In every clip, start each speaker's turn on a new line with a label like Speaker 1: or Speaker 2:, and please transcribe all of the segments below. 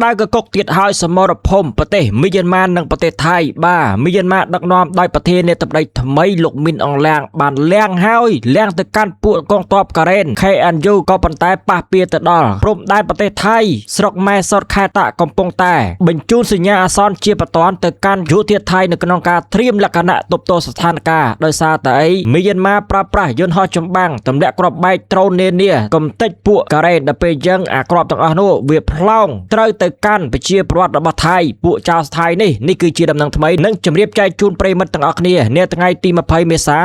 Speaker 1: ได้ก็กទៀតហើយសមរភូមិប្រទេសមីយ៉ាន់ម៉ានិងប្រទេសថៃបាទមីយ៉ាន់ម៉ាដឹកនាំដោយប្រធានាធិបតីថ្មីលោកមីនអងឡាងបានលាងហើយលាងទៅកាន់ពួកកងទ័ពការ៉េន KNU ក៏ប៉ុន្តែប៉ះពាល់ទៅដល់ព្រំដែនប្រទេសថៃស្រុកម៉ែសតខេត្តតាកំពង់តែបញ្ជូនសញ្ញាអាសន្នជាបន្ទាន់ទៅកាន់យោធាថៃនៅក្នុងការត្រៀមលក្ខណៈទប់ទល់ស្ថានភាពដោយសារតែមីយ៉ាន់ម៉ាប្រើប្រាស់យន្តហោះចម្បាំងទម្លាក់គ្រាប់បែកដ្រូននានាកំទេចពួកការ៉េនដល់ពេលយើងអាគ្រាប់ទាំងអស់នោះវាផ្លោងត្រូវទៅកាន់ប្រជាពលរដ្ឋរបស់ថៃពួកចៅថៃនេះគឺជាដំណឹងថ្មីនិងជម្រាបចែកជូនប្រិយមិត្តទាំងអស់គ្នានាថ្ងៃទី20មេសា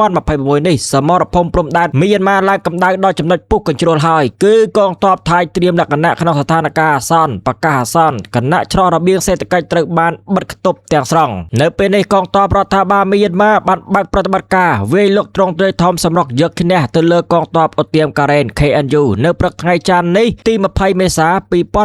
Speaker 1: 2026នេះសមរភូមិព្រំដែនមីយ៉ាន់ម៉ាឡើងកម្ដៅដល់ចំណុចពុះកញ្ជ្រោលហើយគឺកងទ័ពថៃត្រៀមលក្ខណៈក្នុងស្ថានភាពអាសន្នប្រកាសអាសន្នគណៈច្រោះរបៀងសេដ្ឋកិច្ចត្រូវបានបិទគប់ទាំងស្រុងនៅពេលនេះកងទ័ពរដ្ឋាភិបាលមីយ៉ាន់ម៉ាបានបើកប្រតិបត្តិការវាយលុកត្រង់ទ្រេធំសម្រុកយកឈ្នះទៅលើកងទ័ពឧទាមការ៉េន KNU នៅព្រឹកថ្ងៃច័ន្ទនេះទី20មេសា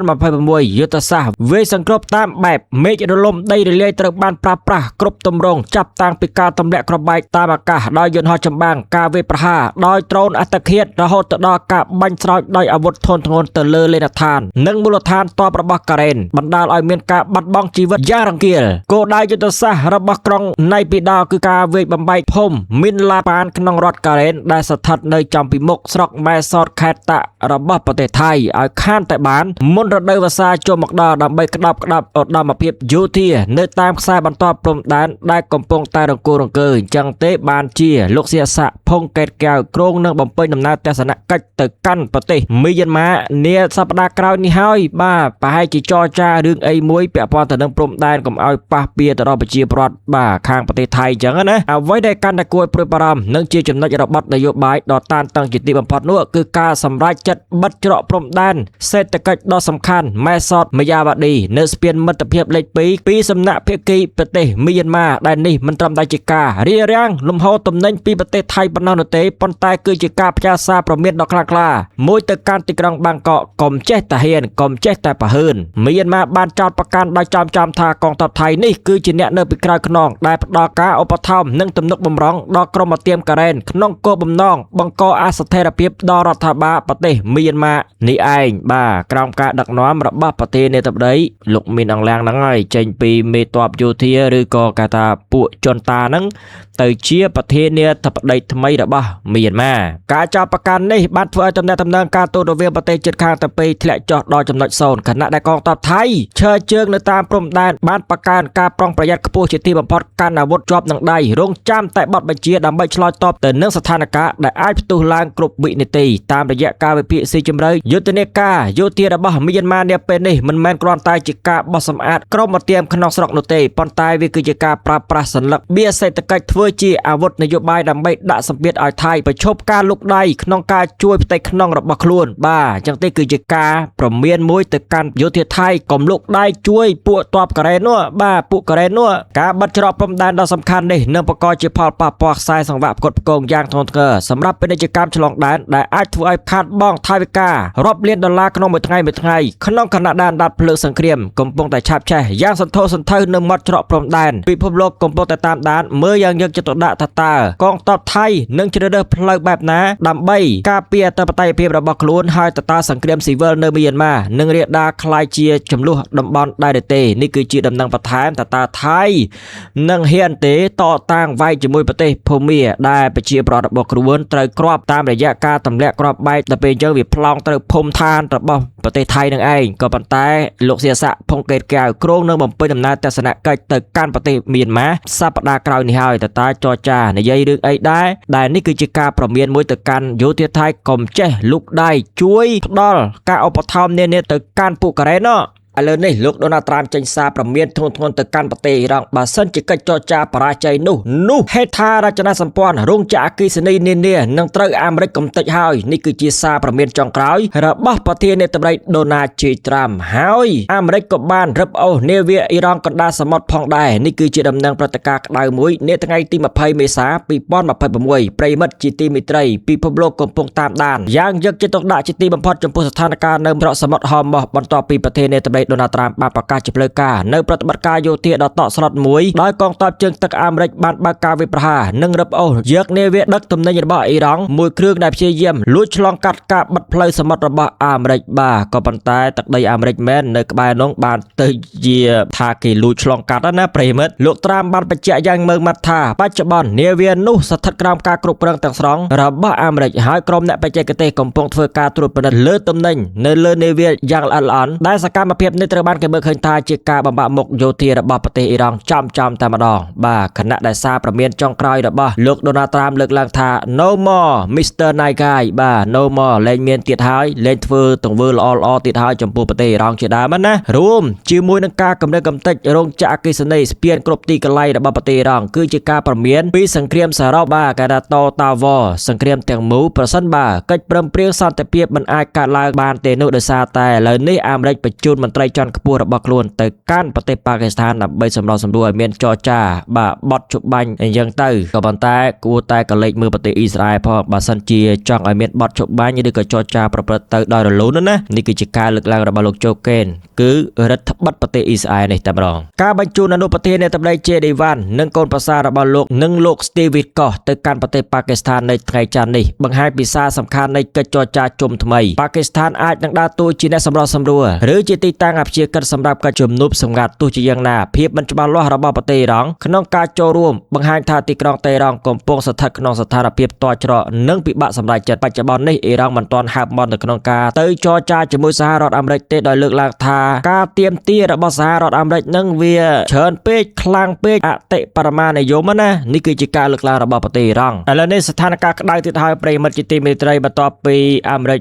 Speaker 1: 2026យុទ្ធសាស្ត្រវាយសង្គ្រោះតាមបែបមេឃរលំដីរលាយត្រូវបានប្រើប្រាស់គ្រប់ទម្រង់ចាប់តាំងពីការទម្លាក់គ្រាប់បែកតាមអាកាសដោយយន្តហោះចម្បាំងការវាយប្រហារដោយដ្រូនអត្តឃាតរហូតទៅដល់ការបាញ់ស្រោចដោយអាវុធធនធ្ងន់ទៅលើលេនដ្ឋាននិងមូលដ្ឋានទ័ពរបស់ការ៉េនបណ្ដាលឲ្យមានការបាត់បង់ជីវិតយ៉ាងរង្គាលគោលដៅយុទ្ធសាស្ត្ររបស់ក្រុងណៃពីដោគឺការវាយបំបែកភូមិមីនឡាប៉ានក្នុងរដ្ឋការ៉េនដែលស្ថិតនៅចំពីមុខស្រុកម៉ែសតខេត្តតារបស់ប្រទេសថៃឲ្យខានតែបានមុនរដូវវស្សាចូលមកដល់ដើម្បីក្តាប់ឧត្តមភាពយោធានៅតាមខ្សែបន្ទាត់ព្រំដែនដែលកំពុងតែរង្គោះរង្គើអញ្ចឹងទេបានជាលោកសៀស័កភុងកេតកែវក្រុងនឹងបំពេញដំណើរទស្សនកិច្ចទៅកាន់ប្រទេសមីយ៉ាន់ម៉ានាសប្តាហ៍ក្រោយនេះហើយបាទប្រហែលជាចរចារឿងអីមួយពាក់ព័ន្ធទៅនឹងព្រំដែនកុំឲ្យប៉ះពាល់ទៅដល់ប្រជាពលរដ្ឋបាទខាងប្រទេសថៃអញ្ចឹងណាអ្វីដែលកាន់តែគួរព្រួយបារម្ភនិងជាចំណុចរបត់នយោបាយដ៏តានតឹងជាទីបំផុតនោះគឺការសម្រេចចិត្តបិទច្រកព្រំដែនសេដ្ឋកិច្ចដ៏សំខាន់ម៉ែសតមយ៉ាវ៉ាឌីនៅស្ពានមិត្តភាពលេខ2ពីសំណាក់ភាគីប្រទេសមីយ៉ាន់ម៉ាដែលនេះមិនត្រឹមតែជាការរារាំងលំហូរទំនិញពីប្រទេសថៃប៉ុណ្ណោះនោះទេប៉ុន្តែគឺជាការផ្ញើសារព្រមានដ៏ខ្លាំងក្លាមួយទៅកាន់ទីក្រុងបាងកកកុំចេះតែហ៊ានកុំចេះតែប្រហើនមីយ៉ាន់ម៉ាបានចោទប្រកាន់ដោយចំថាកងទ័ពថៃនេះគឺជាអ្នកនៅពីក្រោយខ្នងដែលផ្ដល់ការឧបត្ថម្ភនិងទំនុកបម្រុងដល់ក្រុមឧទាមការ៉េនក្នុងគោលបំណងបង្កអស្ថិរភាពដល់រដ្ឋាភិបាលប្រទេសមីយ៉ាន់ម៉ានេះឯងបាទក្រោមការដឹកនាំរបស់ប្រធានាធិបតីលោកមីនអងឡាងហ្នឹងហើយចេញពីមេទ័ពយោធាឬក៏គេថាពួកជន់តាហ្នឹងទៅជាប្រធានាធិបតីថ្មីរបស់មីយ៉ាន់ម៉ាការចោទប្រកាន់នេះបានធ្វើឲ្យទំនាក់ទំនងការទូតរវាងប្រទេសជិតខាងទាំងពីរធ្លាក់ចុះដល់ចំណុច0ខណៈដែលកងទ័ពថៃឈរជើងនៅតាមព្រំដែនបានបង្កើនការប្រុងប្រយ័ត្នខ្ពស់ជាទីបំផុតកាន់អាវុធជាប់នឹងដៃរងចាំតែបទបញ្ជាដើម្បីឆ្លើយតបទៅនឹងស្ថានភាពដែលអាចផ្ទុះឡើងគ្រប់វិនាទីតាមរយៈការវិភាគស៊ីជម្រៅយុទ្ធនាការយោធារបស់មីយ៉ាន់ម៉ានាពេលនេះមិនមែនគ្រាន់តែជាការបោះសម្អាតក្រុមឧទាមក្នុងស្រុកនោះទេប៉ុន្តែវាគឺជាការប្រើប្រាស់សន្លឹកបៀសេដ្ឋកិច្ចធ្វើជាអាវុធនយោបាយដើម្បីដាក់សម្ពាធឲ្យថៃប្រឈប់ការលុកដៃក្នុងការជួយផ្ទៃក្នុងរបស់ខ្លួនបាទអញ្ចឹងទេគឺជាការប្រមានមួយទៅកាន់យោធាថៃកុំលុកដៃជួយពួកទ័ពការ៉េននោះបាទពួកការ៉េននោះការបិទច្រកព្រំដែនដ៏សំខាន់នេះនឹងបង្កជាផលប៉ះពាល់ខ្សែសង្វាក់ផ្គត់ផ្គង់យ៉ាងធ្ងន់ធ្ងរសម្រាប់ពាណិជ្ជកម្មឆ្លងដែនដែលអាចធ្វើឲ្យខាតបង់ថវិការាប់លានដុល្លារក្នុងមួយថ្ងៃក្នុងខណៈដែលអណ្ដាតភ្លើងសង្គ្រាមកំពុងតែឆាបឆេះយ៉ាងសន្ធោសន្ធៅនៅមាត់ច្រកព្រំដែនពិភពលោកកំពុងតែតាមដានមើលយ៉ាងយកចិត្តទុកដាក់ថាតើកងទ័ពថៃនឹងជ្រើសរើសផ្លូវបែបណាដើម្បីការពារអធិបតេយ្យភាពរបស់ខ្លួនហើយតើសង្គ្រាមស៊ីវិលនៅមីយ៉ាន់ម៉ានឹងរាលដាលคล้ายជាចំនួនតំបន់ដែរទេនេះគឺជាដំណឹងបន្ថែមតើថៃនឹងហ៊ានទេតតាំងវាយជាមួយប្រទេសភូមាដែលប្រជាប្រដ្ឋរបស់ខ្លួនត្រូវគ្រាប់តាមរយៈការទម្លាក់គ្រាប់បែកដល់ពេលអញ្ចឹងវាប្លង់ត្រូវភូមិឋានរបស់ប្រទេសថៃនឹងឯងក៏ប៉ុន្តែលោកសៀស័កភុងកេតកែវក្រុងនឹងបំពេញដំណើរទស្សនកិច្ចទៅកាន់ប្រទេសមីយ៉ាន់ម៉ាសប្តាហ៍ក្រោយនេះហើយតើចរចានិយាយរឿងអីដែរដែលនេះគឺជាការប្រមានមួយទៅកាន់យោធាថៃកុំចេះលុកដៃជួយផ្ដល់ការឧបត្ថម្ភនានាទៅកាន់ពួកការ៉េនឥឡូវនេះលោកដូណាល់ត្រាំចេញសារប្រមានធ្ងន់ធ្ងរទៅកាន់ប្រទេសអ៊ីរ៉ង់បើសិនជាកិច្ចចរចាបរាជ័យនោះហេដ្ឋារចនាសម្ព័ន្ធរោងចក្រអគ្គិសនីនានានឹងត្រូវអាមេរិកកំទេចហើយនេះគឺជាសារប្រមានចុងក្រោយរបស់ប្រធានាធិបតីដូណាល់ J. ត្រាំហើយអាមេរិកក៏បានរឹបអូសនាវាអ៊ីរ៉ង់កណ្ដាលសមុទ្រផងដែរនេះគឺជាដំណឹងព្រឹត្តិការណ៍ក្តៅមួយនាថ្ងៃទី20មេសា2026ប្រិយមិត្តជាទីមេត្រីពិភពលោកកំពុងតាមដានយ៉ាងយកចិត្តទុកដាក់ជាទីបំផុតចំពោះស្ថានភាពនៅច្រកសមុទ្រហោមម៉ោះបន្ទាប់ពីប្រធានាធិបតី ដូណាល់ត្រាំបានប្រកាសជាផ្លូវការនៅប្រតិបត្តិការយោធាដ៏តក់ស្លុតមួយដោយកងទ័ពជើងទឹកអាមេរិកបានបើកការវាយប្រហារនិងរឹបអូសយកនាវាដឹកទំនិញរបស់អ៊ីរ៉ង់មួយគ្រឿងដែលព្យាយាមលួចឆ្លងកាត់ការបិទផ្លូវសមុទ្ររបស់អាមេរិកបាទក៏ប៉ុន្តែទឹកដីអាមេរិកមែននៅក្បែរនោះបានទៅជាថាគេលួចឆ្លងកាត់ណាប្រិមិត្តលោកត្រាំបានបញ្ជាក់យ៉ាងម៉ឺងម៉ាត់ថាបច្ចុប្បន្ននាវានោះស្ថិតក្រោមការគ្រប់គ្រងទាំងស្រុងរបស់អាមេរិកហើយក្រុមអ្នកបច្ចេកទេសកំពុងធ្វើការត្រួតពិនិត្យលើទំនិញនៅលើនាវាយ៉ាងល្អិតល្អន់ដែលសកម្មភាពនេះត្រូវបានគេមើលឃើញថាជាការបំផាក់មុខយោធារបស់ប្រទេសអ៊ីរ៉ង់ចំតែម្ដងបាទខណៈដែលសារព្រមានចុងក្រោយរបស់លោកដូណាល់ត្រាំលើកឡើងថា No more Mr. Nice Guy បាទ No more លែងមានទៀតហើយលែងធ្វើទង្វើល្អទៀតហើយចំពោះប្រទេសអ៊ីរ៉ង់ជាដើមណារួមជាមួយនឹងការកម្រិតកំទេចរោងចក្រអគ្គិសនីស្ពានគ្រប់ទីកន្លែងរបស់ប្រទេសអ៊ីរ៉ង់គឺជាការព្រមានពីសង្គ្រាមសរុបបាទគេថាតតាវសង្គ្រាមទាំងមូលប្រសិនបើកិច្ចព្រមព្រៀងសន្តិភាពមិនអាចកើតឡើងបានទេនោះដោយសារតែឥឡូវនេះអាមេរិកបញ្ជូនមន្ត្រីជាន់ខ្ពស់របស់ខ្លួនទៅកាន់ប្រទេសប៉ាគីស្ថានដើម្បីសម្របសម្រួលឲ្យមានចរចាបាទបត់ជបាញ់អញ្ចឹងទៅក៏ប៉ុន្តែគួរតែកលេចមើលប្រទេសអ៊ីស្រាអែលផងបើសិនជាចង់ឲ្យមានបត់ជបាញ់ឬក៏ចរចាប្រព្រឹត្តទៅដោយរលូនណានេះគឺជាការលើកឡើងរបស់លោកโจកេនគឺរដ្ឋបិទប្រទេសអ៊ីស្រាអែលនេះតែម្ដងការបញ្ជូនអនុប្រធាននៃតំណែង JD Vance និងកូនប្រសាររបស់លោកនិងលោក Steve Witkoff ទៅកាន់ប្រទេសប៉ាគីស្ថាននៅថ្ងៃច័ន្ទនេះបង្ហាញពីសារសំខាន់នៃកិច្ចចរចាជុំថ្មីប៉ាគីស្ថានអាចនឹងដើរតួជាអ្នកសម្របសម្រួលឬជាទីតាំងអព្យាក្រឹតសម្រាប់ការជំនួបសម្ងាត់ទោះជាយ៉ាងណាភាពមិនច្បាស់លាស់របស់ប្រទេសអ៊ីរ៉ង់ក្នុងការចូលរួមបង្ហាញថាទីក្រុងតេហ៍រ៉ង់កំពុងស្ថិតក្នុងស្ថានភាពតច្រកនិងពិបាកសម្រេចចិត្តបច្ចុប្បន្ននេះអ៊ីរ៉ង់មិនទាន់ហើបមាត់នៅក្នុងការទៅចរចាជាមួយសហរដ្ឋអាមេរិកទេដោយលើកឡើងថាការទាមទាររបស់សហរដ្ឋអាមេរិកនឹងវាច្រើនពេកខ្លាំងពេកអតិបរមានិយមណានេះគឺជាការលើកឡើងរបស់ប្រទេសអ៊ីរ៉ង់ឥឡូវនេះស្ថានភាពក្តៅទៀតហើយប្រិមិត្តជាទីមេត្រីបន្ទាប់ពីអាមេរិក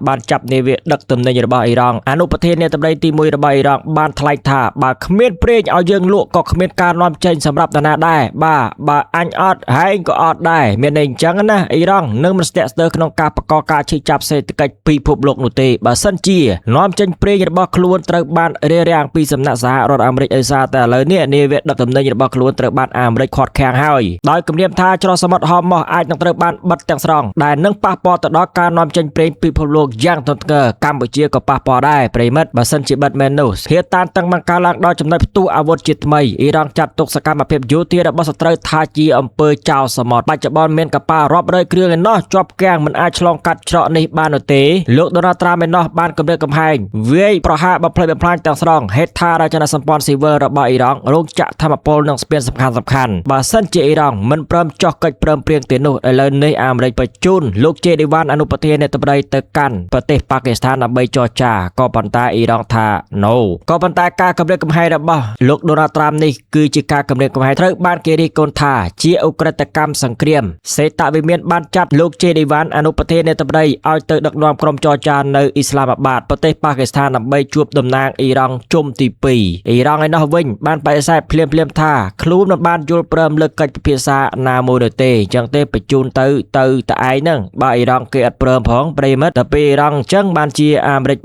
Speaker 1: បានចាប់នាវាដឹកទំនិញរបស់អ៊ីរ៉ង់អនុប្រធាននៃតំណែងទី1របស់អ៊ីរ៉ង់បានថ្លែងថាបើគ្មានប្រេងឲ្យយើងលក់ក៏គ្មានការនាំចេញសម្រាប់តាណាដែរបើអញអត់ហែងក៏អត់ដែរមានន័យអញ្ចឹងណាអ៊ីរ៉ង់នឹងមិនស្ទាក់ស្ទើរក្នុងការបកកការឈឺចាប់សេដ្ឋកិច្ចពិភពលោកនោះទេបើសិនជានាំចេញប្រេងរបស់ខ្លួនត្រូវបានរារាំងពីសំណាក់សហរដ្ឋអាមេរិកដោយសារតែឥឡូវនេះនាវាដឹកទំនិញរបស់ខ្លួនត្រូវបានអាមេរិកខាត់ខាំងហើយដោយគំរាមថាច្រកសមុទ្រហមម៉ោះអាចនឹងត្រូវបានបិទទាំងស្រុងដែលនឹងប៉ះពាល់ទៅដល់ការនាំចេញប្រេងពិភពលោកយ៉ាងធ្ងន់ធ្ងរកម្ពុជាក៏ប៉ះពាល់ដែរប្រិមិត្តបើសិនជាបិទមែននោះហេតុតានតឹងបានកើតឡើងដល់ចំណុចផ្ទុះអាវុធជាថ្មីអ៊ីរ៉ង់ចាត់ទុកសកម្មភាពយោធារបស់សត្រូវថាជាអំពើចោរសមុទ្របច្ចុប្បន្នមានកប៉ាល់រាប់រយគ្រឿងឯណោះជាប់គាំងមិនអាចឆ្លងកាត់ច្រកនេះបាននោះទេលោកដូណាល់ត្រាំឯណោះបានគម្រាមកំហែងវាយប្រហារបំផ្លិចបំផ្លាញទាំងស្រុងហេដ្ឋារចនាសម្ព័ន្ធស៊ីវិលរបស់អ៊ីរ៉ង់រោងចក្រថាមពលនិងស្ពានសំខាន់បើសិនជាអ៊ីរ៉ង់មិនព្រមចុះកិច្ចព្រមព្រៀងទេនោះឥឡូវនេះអាមេរិកបញ្ជូនលោក JD Vance អនុប្រធាននៃតំណែងទៅកាន់ប្រទេសប៉ាគីស្ថានដើម្បីចរចាក៏ប៉ុន្តែអ៊ីរ៉ង់ថា No ក៏ប៉ុន្តែការគម្រាមកំហែងរបស់លោកដូណាល់ត្រាំនេះគឺជាការគម្រាមកំហែងត្រូវបានគេរិះគន់ថាជាឧក្រិដ្ឋកម្មសង្គ្រាមសេតវិមានបានចាត់លោក JD Vance អនុប្រធាននៃតំណែងឲ្យទៅដឹកនាំក្រុមចរចានៅអ៊ីស្លាមាបាតប្រទេសប៉ាគីស្ថានដើម្បីជួបតំណាងអ៊ីរ៉ង់ជុំទី2អ៊ីរ៉ង់ឯណោះវិញបានបដិសេធភ្លាមថាខ្លួនមិនបានយល់ព្រមលើកិច្ចពិភាក្សាណាមួយនោះទេអញ្ចឹងទេបញ្ជូនទៅតែឯងហ្នឹងបើអ៊ីរ៉ង់គេអត់ព្រមផងប្រិមិត្តតែពេលអ៊ីរ៉ង់អញ្ចឹងបានជាអាមេរិក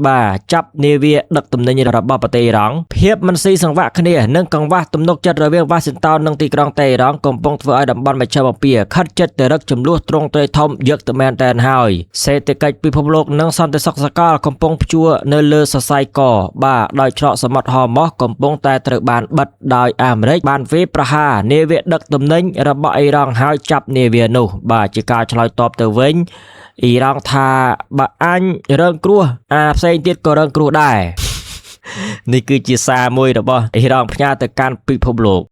Speaker 1: ចាប់នាវាដឹកទំនិញរបស់ប្រទេសអ៊ីរ៉ង់ភាពមិនស៊ីសង្វាក់គ្នានិងកង្វះទំនុកចិត្តរវាងវ៉ាស៊ីនតោននិងទីក្រុងតេហ៍រ៉ង់កំពុងធ្វើឲ្យតំបន់មជ្ឈមពាខិតជិតទៅរឹកចំនួនទ្រង់ទ្រាយធំយកទៅមែនតែនហើយសេដ្ឋកិច្ចពិភពលោកនិងសន្តិសុខសកលកំពុងព្យួរនៅលើសរសៃកដោយច្រកសមុទ្រហមម៉ោះកំពុងតែត្រូវបានបិទដោយអាមេរិកបានវាយប្រហារនាវាដឹកទំនិញរបស់អ៊ីរ៉ង់ហើយចាប់នាវានោះជាការឆ្លើយតបទៅវិញអ៊ីរ៉ង់ថាបើអញរងគ្រោះផ្សេងទៀតក៏រងគ្រោះដែរនេះគឺជាសារមួយរបស់អ៊ីរ៉ង់ផ្ញើទៅកាន់ពិភពលោក